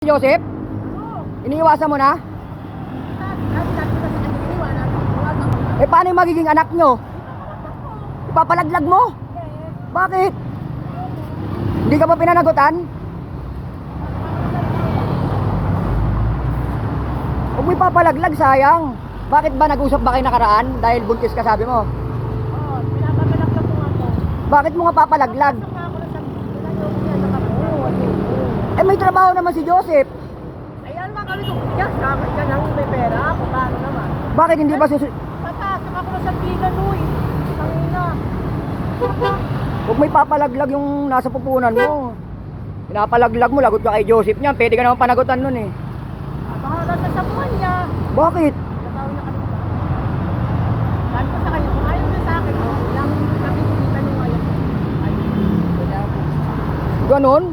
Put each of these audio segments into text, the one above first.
Joseph? Iniiwasan mo na? Eh paano yung magiging anak nyo? Ipapalaglag mo? Bakit? Hindi ka ba pinanagutan? Huwag mo ipapalaglag, sayang. Bakit ba nag-usap ba kayo nakaraan? Dahil buntis ka sabi mo? Oo, pinapapalaglag ko nga po. Bakit mo nga papalaglag? Pasok nga ako na sa pinag-uwian na ako. Eh may trabaho naman si Joseph. Ayan nga kami kung yes, kapit ka nang may pera. Kung paano naman. Bakit hindi ba Papasok ako na sa bilan, uy. Tangina. Huwag mo ipapalaglag yung nasa pupunan mo. Pinapalaglag mo, lagot ka kay Joseph niyan. Pwede ka naman panagutan nun eh. Baka nasasabuhan niya. Bakit? Natawin na kami. Sabi ko sa kanya, kung ayaw na sa akin, lang nakikita nyo ngayon. Ay, wala po. Ganon?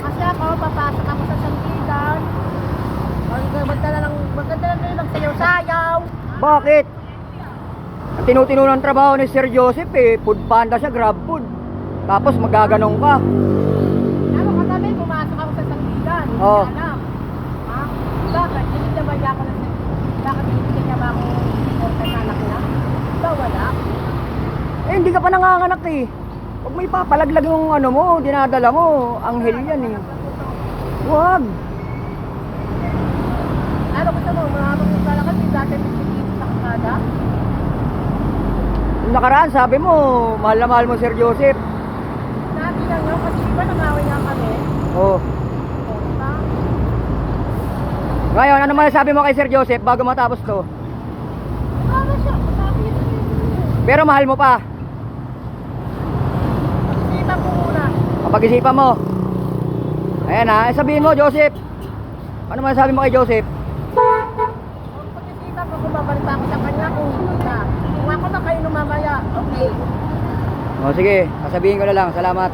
Kasi ako, papasok ako sa sandigan. Maganda lang kayo magsayaw-sayaw. Bakit? Ang tinutino ng trabaho ni Sir Joseph eh, food panda siya, grab food. Tapos magaganong ka. Ano katabi, pumasok ako sa sandigan. Oo. Alam. Ha? Bakit? Hindi na ba niya ako na bakit hindi niya ba ako orta na anak na? Ba wala? Eh hindi ka pa nanganganak eh. Huwag mo ipapalaglag yung ano mo, dinadala mo. Anghel yan eh. Huwag. Ano gusto mo? Mahabang yung kalakas, yung dati dito sa kakada? Yung nakaraan sabi mo, mahal na mahal mo Sir Joseph. Sabi lang yun, kasi iba nangawin nga kami. Oh. O, diba? Ngayon, ano masasabi mo kay Sir Joseph bago matapos to? Tama siya, sabi yun. Pero mahal mo pa. Pag-isipan ko muna. Kapag-isipan mo. Ayan ha, sabihin mo Joseph. Ano masasabi mo kay Joseph? Kung pag-isipan ko, kung babalik pa ako sa kanya, kung hindi na. Kung ako na kayo mamaya, okay. O sige, sasabihin ko na lang, salamat.